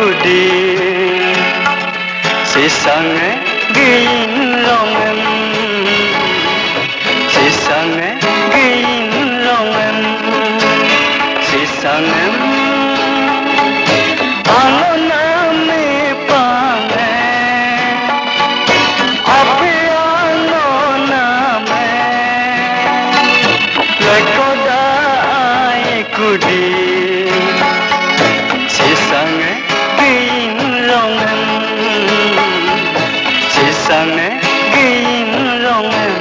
kudi sisange gin longem sisange gin longem sisangem angoname pange api angoname lekoda ai kudi sisange gin longem sisange gin longem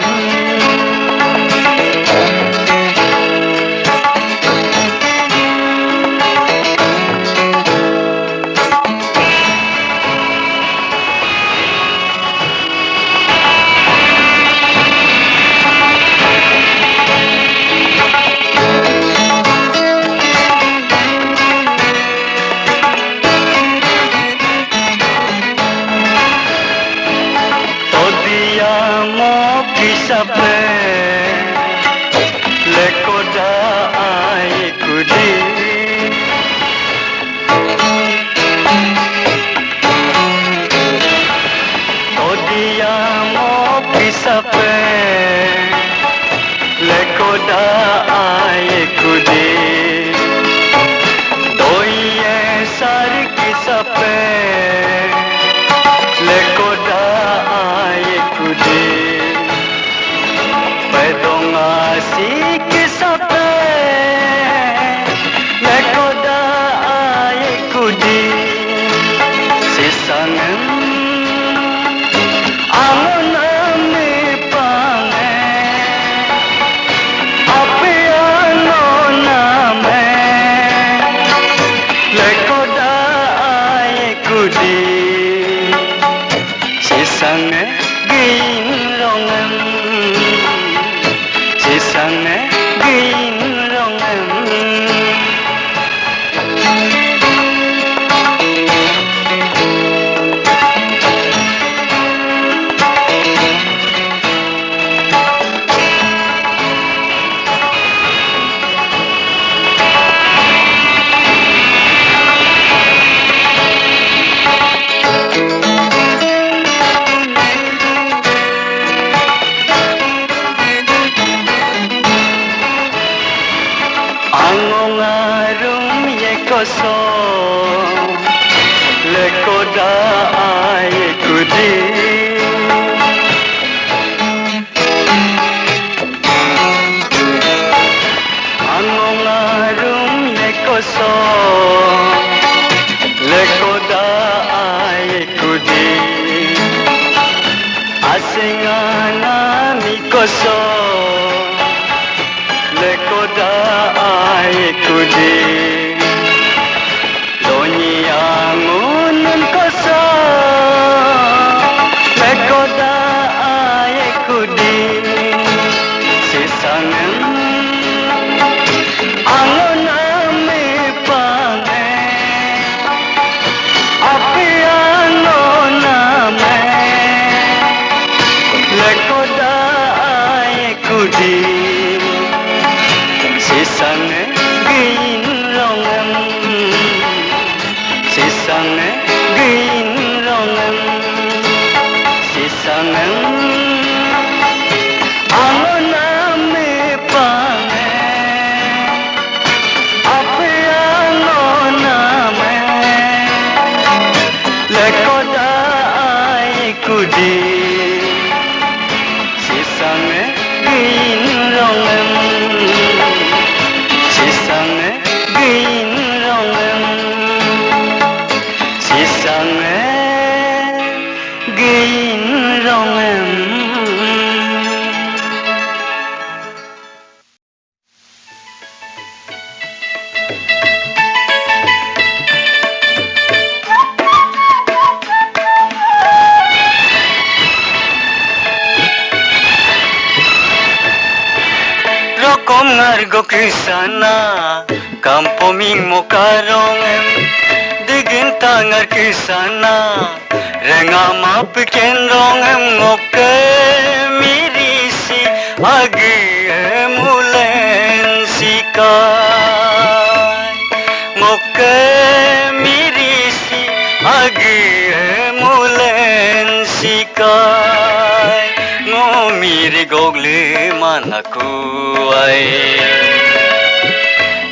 sabe lekoda ai kudi odiamo pisape lekoda ai kudi doye sar kisape lekoda ai kudi asik sape lekoda ai kudi sisangem angoname pange api angoname lekoda ai kudi sisange gin longem sisange gin longem angongarum yekoso lekoda ai kudi angongarum yekoso lekoda ai kudi asingana mikoso lekoda ai kudi donyangun koso lekoda ai kudi sisangem angoname pange api angoname lekoda ai kudi sisange gin longem sisange gin longem sisangem angoname pange api angoname lekoda ai kudi sisange gin longem sisange gin longem sisange gin longem rokom ngargo kisana kampo ming mokarongem digin tangar kisana rengama piken rongem ngoke mirisi agi emulen sikai ngoke mirisi kai ngomiri gogle manakuai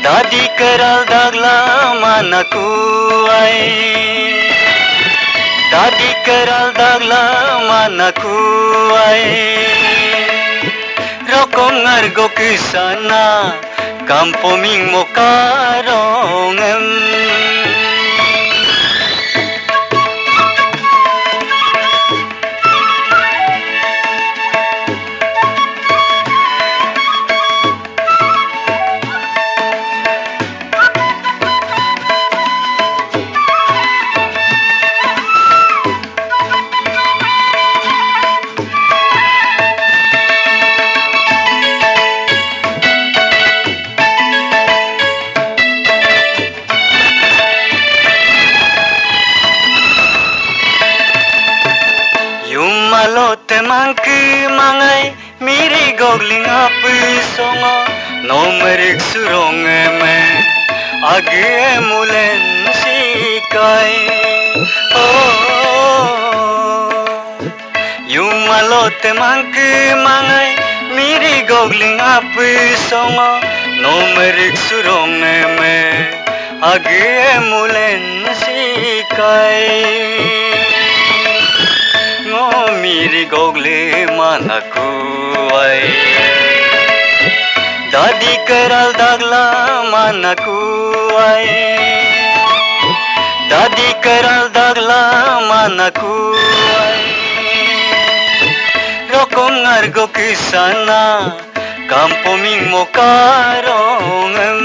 dadi keral dagla manakuai dadi keral dagla manakuai rokom ngargo kisana kampoming mokarongem Malote mangki mangai miri gogling api songo nomerik surong eme agi emulen sikai malote mangki mangai miri gogling api songo nomerik surong eme agi emulen sikai ngomiri gogle manakuai dadi keral dagla manakuai dadi keral dagla manakuai rokom ngargo kisana kampoming mokarongem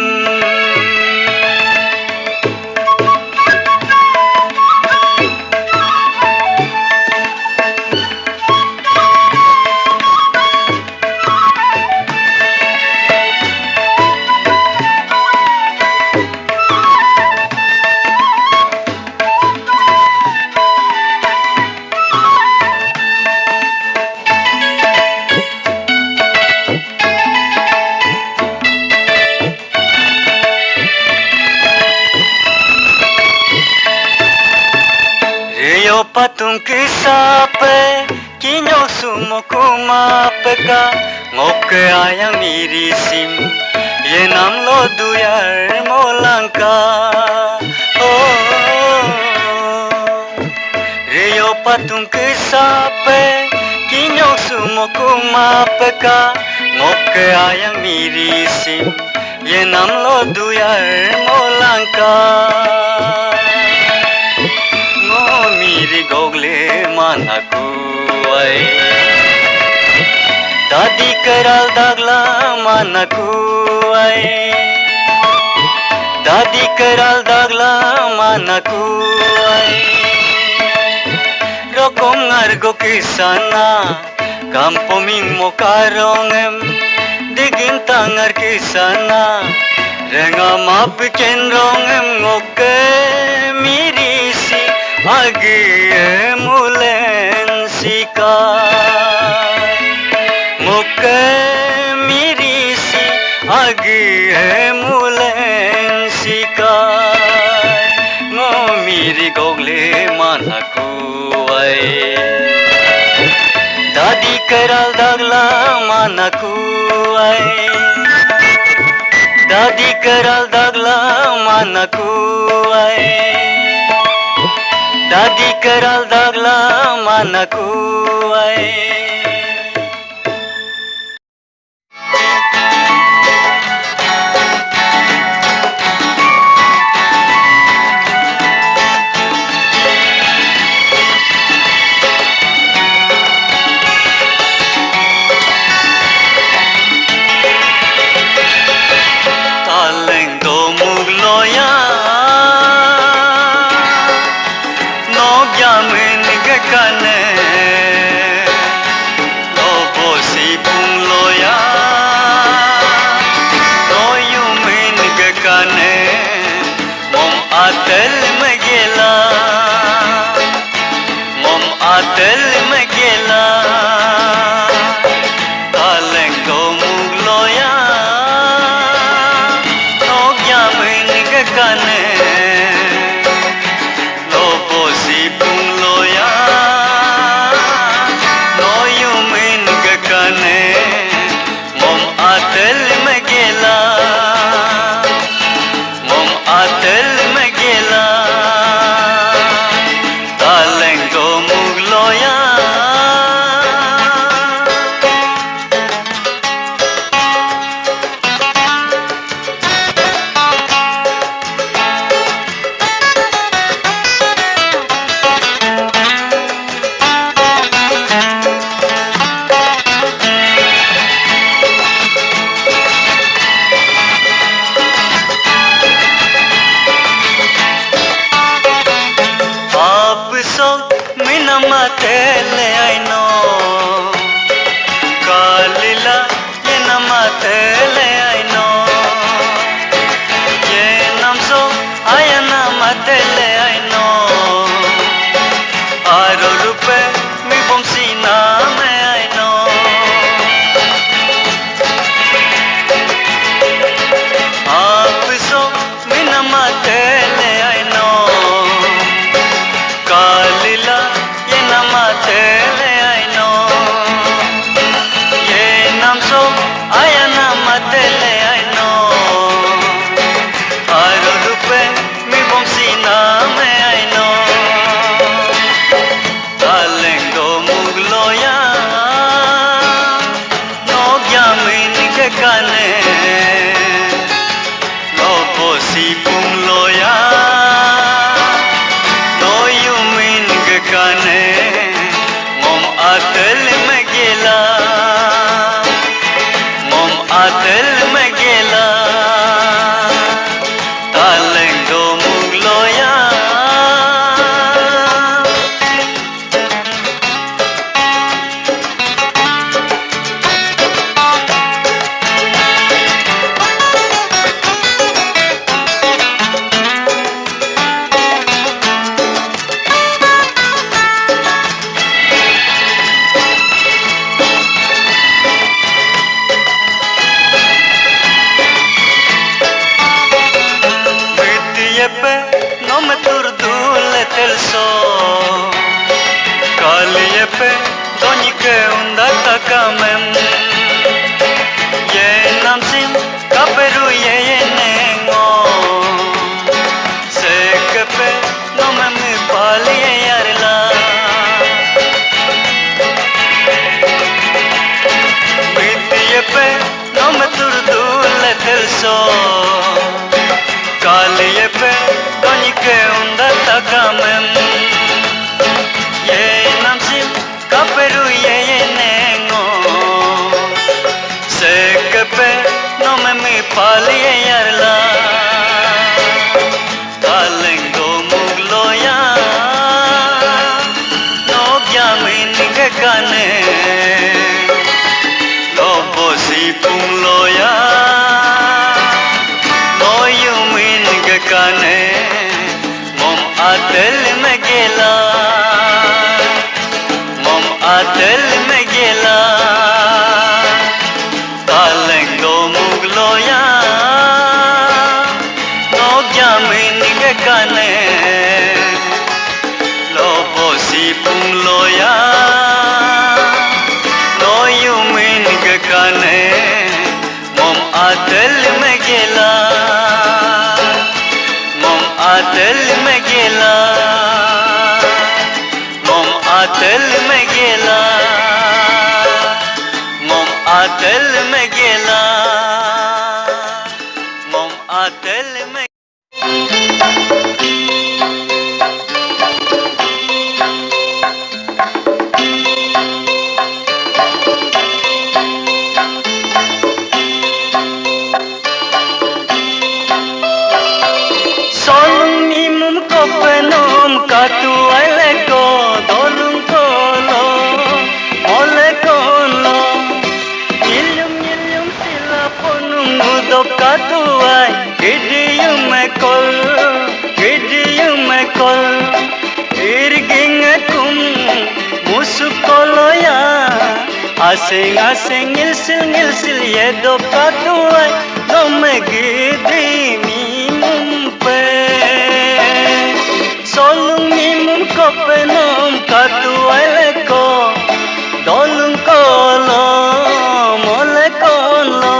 patung kisape kinyo sumokuma peka ngoke ayang mirisim yenam lo duyar molangka Rio patung kisape kinyo sumokuma peka ngoke ayang mirisim yenam lo duyar molangka miri gogle manakuai dadi keral dagla manakuai dadi keral dagla manakuai rokom ngargo kisana kampoming mokarongem digin tangar kisana renga map kenrongem ngoke mirisi agi emulen sikai ngoke mirisi agi emulen sikai ngomiri gogle manakuai dadi keral dagla manakuai dadi keral dagla manakuai dadi keral dagla manakuai taleng do mugloya Yamin gekane lobo si pung loya noyumin gekane mom atel megela taleng do mugloya no yamin gekane lobo si pung loya tele ai no ye nam so aya nam tele ai no aro rupe mi bomsi nam ai no aap so mi nam tele ai no kalila ye nam tele ai no ye nam so aya nam tele ai no aro rupe mi bomsi nam ai no talengo mugloya no gyamin ke kane no bosi pumloya no yumin ke kane mom atel megela mom atel megela talengo mugloya Yepe no me turdule tel so kali yepe doni ke unda takamem ye nam sim kaperu ye nengo se kepe no me mi pali yarla yepe no me turdule tel so kali yepe doni ke unda takamem ye nam sim kaperu ye nengo se kepe no me mi pali yarla talengo mugloya no gyamin ke kane no bosi pumloya no yumin ke kane mom atel megela mom atel megela talengo mugloya no gyamin ke kane lo bosi pumloya no yumin ke kane mom atel megela mom atel megela mom atel megela mom atel megela mom atel megela solung imum kopenom katu aleko dolung kolo ole kolo ilyum sila ponung udok katu ay idiyum ekol irging kum musukolo ya asing asing ngilsil yedo katu ay nomegidi mimumpe solung mimum kopenom katu aleko dolung kolo mole kolo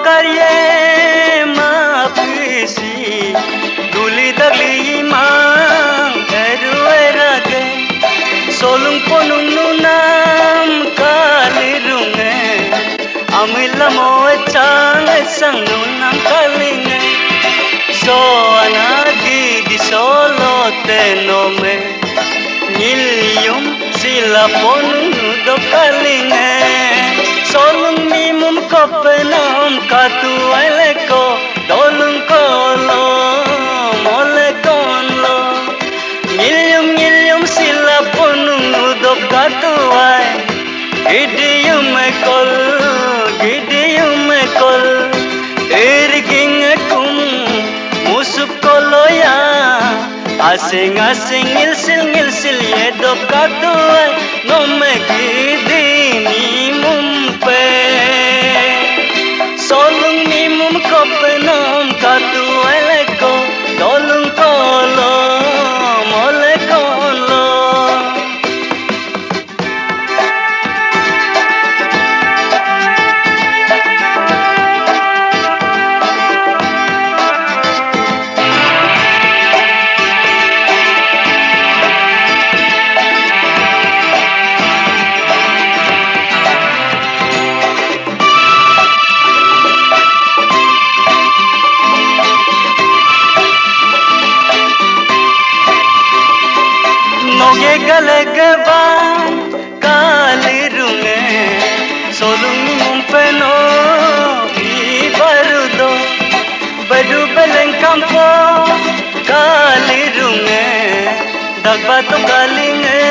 Karye mapisi duli dali mang eruerage solung ponung nunam kalirunge amila moe chang sang nang kaling so anagi di solo te no me Nilium sila ponung do kaling solung mimum kopenam katu aileko dolung kolo mole konlo Nilium sila ponung do katu ai Gidium kol erging kum musup koloya asing ngilsil ye dop katuai nome gidini mumpe solung mimum kopenam katuai leko dolung kolo mole kolo Galegabang kalirunge solungi mumpeno ibarudo badu beleng kampo kalirunge dagbato kalinge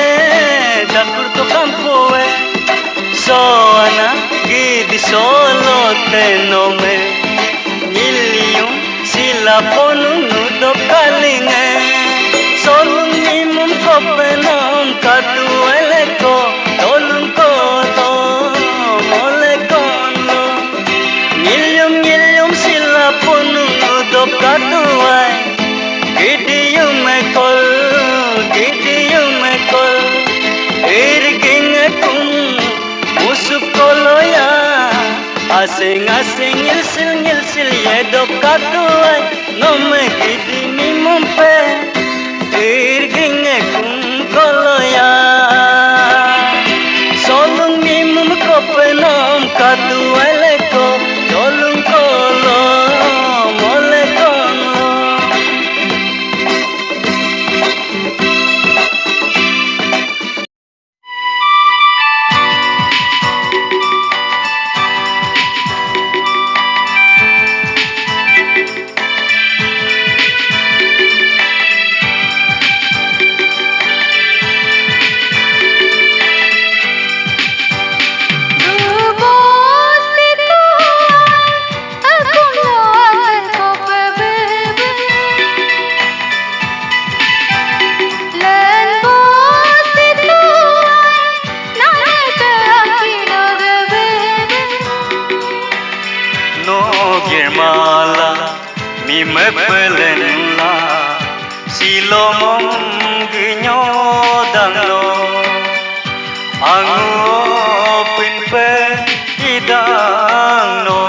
dakur to kampoe soana gidi solo tenome Nilium sila ponung do kalinge solung mimum kopenam katu eleko dolung kolo mole kono Nilium sila ponung do katu ai Gidium kol irging kum musup koloya asing ngilsil ye do katu ai nome gidini mumpe irging kum koloya solung mimum kopenam katu eleko dolung kolo mole kono Girmala mi mepelenla silomom ginyo danglo angu pinpe idangno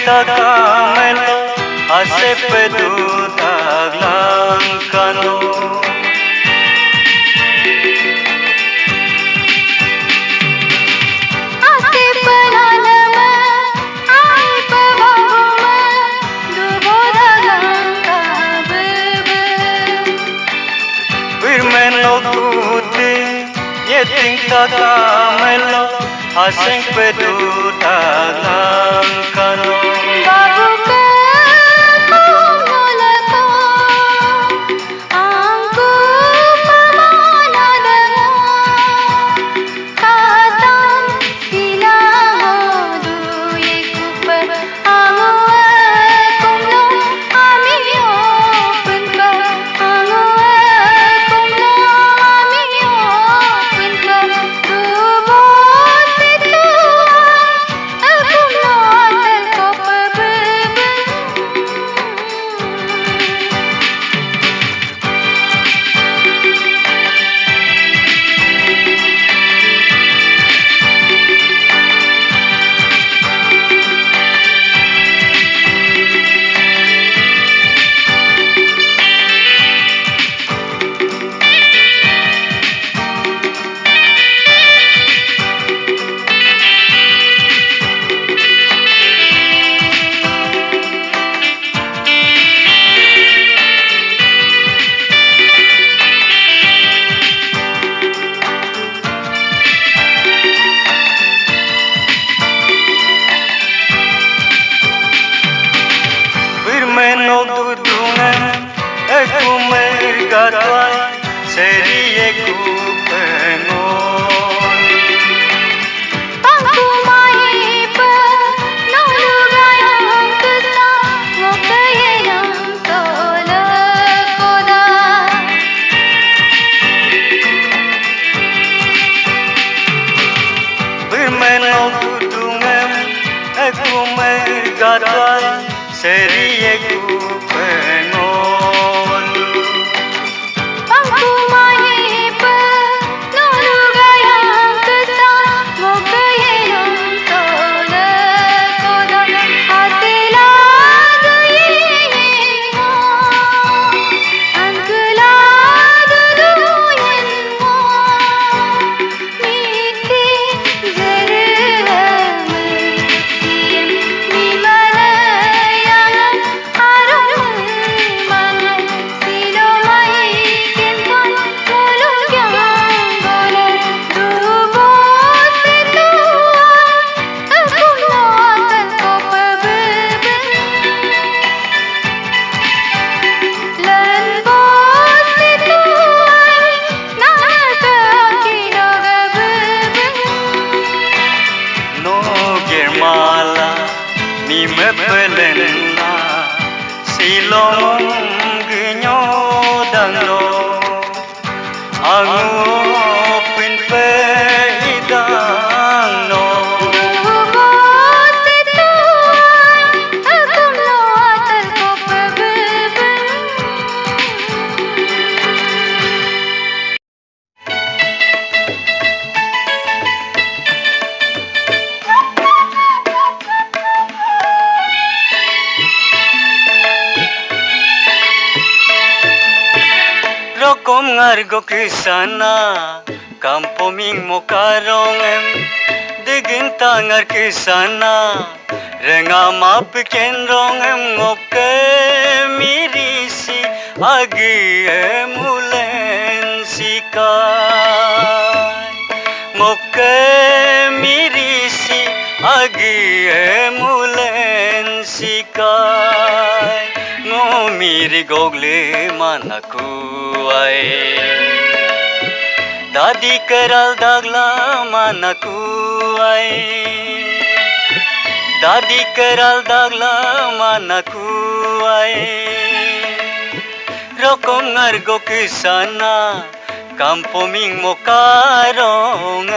Tagamelo ase pedu taglang kano ase panalama ai pavama dubo taglang kabebe birmeno kuti yeting takamelo aseng pedudalang kano babu ke pamulako angku pamanadamo katan hilango duye kuper ango kumlo amiyo punpa ango kumlo amiyo punpa dubot betuan kumlo atal koper Birmenog dudungan aku mergatwai serie ku pengon Pangku mai pa nolugayang kesa ngokayang tola koda Birmenog dudungan aku mergatwai serie ku pengon Pangku mai pa nolugayang kesa ngokayang tola koda atila duyin mo angkula duduyin mo miti jerame yen di mana yang arung mangan silo mai kentan mulugyang bola dubot betuan akum natal ko pabeben lan bot betuan nakakakilagabeben no germala ni mepelenla silong gnyo danglo angu pinpe idangno dubot betuan akum natal ko pabeben rokom ngargo kisana kampo ming mokarong digin tangar kisana renga map kenrong ngoke mirisi agi emulen sikai ngoke mirisi agi emulen sikai ngomiri gogle manakuai dadi keral dagla manakuai dadi keral dagla manakuai rokom ngargo kisana kampo ming mokarong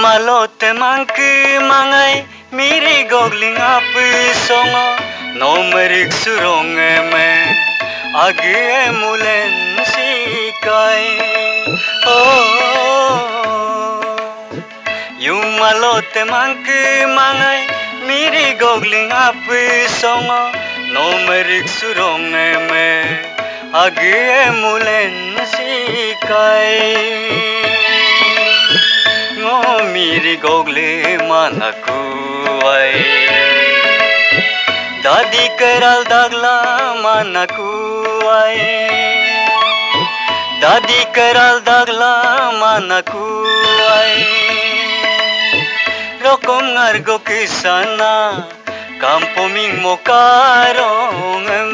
Malote manki mangai miri gogling api songo nomerik surong me age mulen sikai. Oh, yung malote mangke mangai miri gogling api songo no merik surong me age mulen sikai. Ngo miri gogle manaku ai dadi keral dagla manaku ai dadi keral dagla manaku ai rokom ngargo kisana kampoming mokarongem.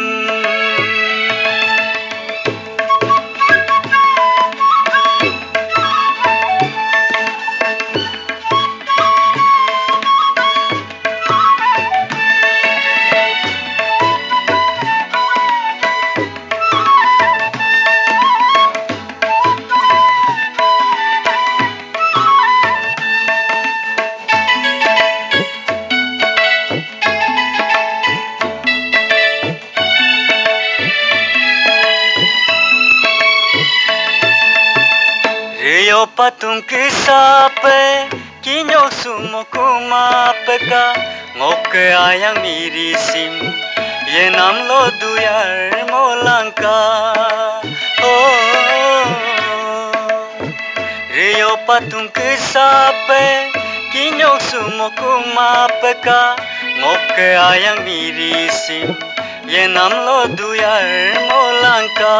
Rio patung kisape kinyo sumoku mapeka ngoke ayang mirisim yenam lo duyar molangka. Oh, Rio patung kisape kinyo sumoku mapeka ngoke ayang mirisim yenam lo duyar molangka.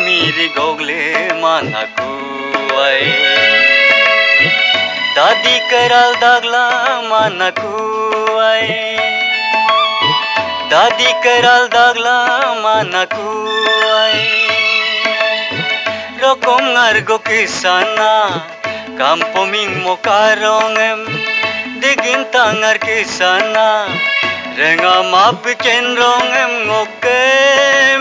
Miri gogle manaku ai dadi keral dagla manaku ai dadi keral dagla manaku ai rokom ngargo kisana kampoming mokarongem digin tangar kisana renga map kenrongem ngoke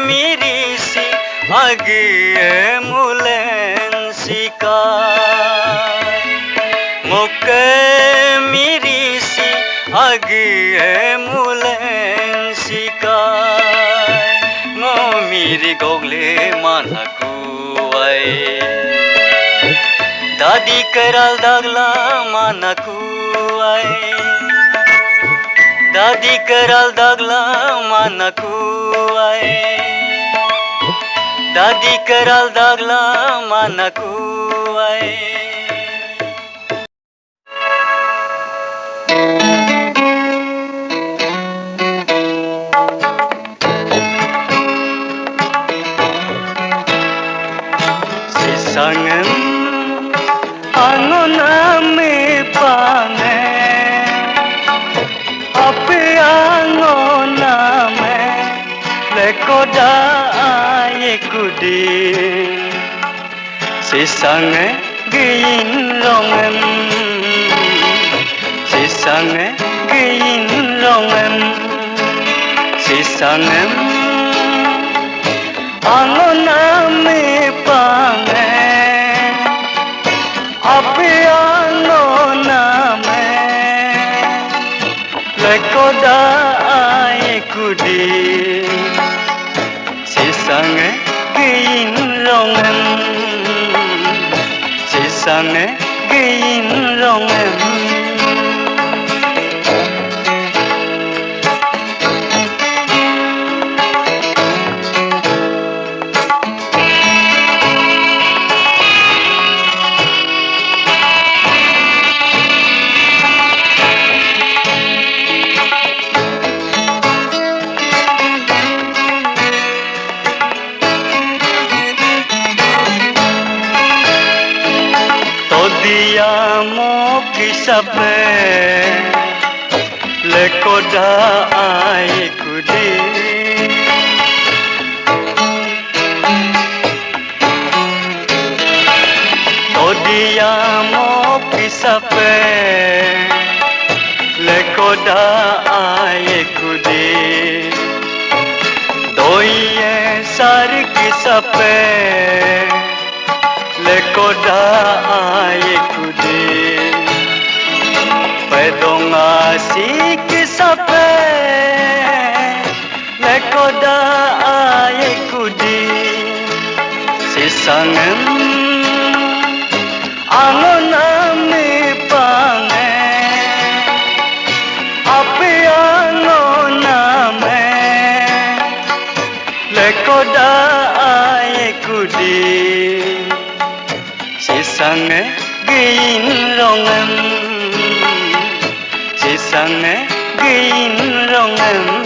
mirisi age mulen sikai ngoke mirisi age mulen sikai ngo miri gogle manaku ai dadi keral dagla manaku ai dadi keral dagla manaku ai dadi keral dagla manaku ai. Sisangem angon ame pange ape angon ame lekoda ai kudin sisange gin rongem sisange gin rongem sisangem angon ame pange ape angon ame lekoda ai kudin sisange gin rongem sisange gin rongem. Diamo kisape lekoda ai kudi diamo kisape lekoda ai kudi doye sar kisape lekoda ai kudi pedonga si kisape sisangem angoname pange api angoname lekoda ayekudi sisange gin rongem sisange gin rongem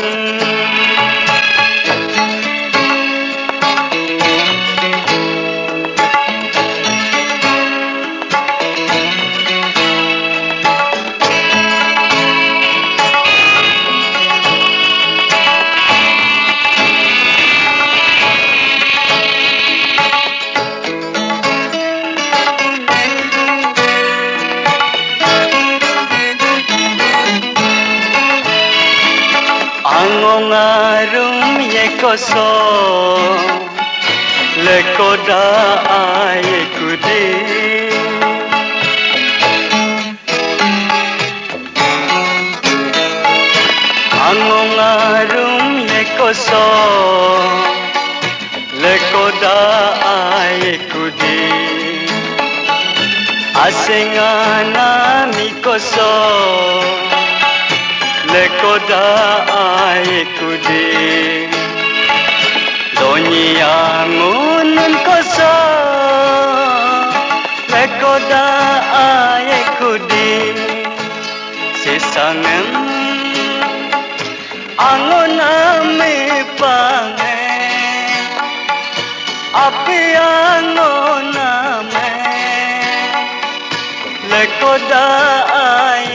Angongarum yekoso lekoda ayekudi Angongarum yekoso lekoda ayekudi Asengana mikoso lekoda ayekudi donyangun koso lekoda ayekudi sisangem angoname pange api angoname lekoda ay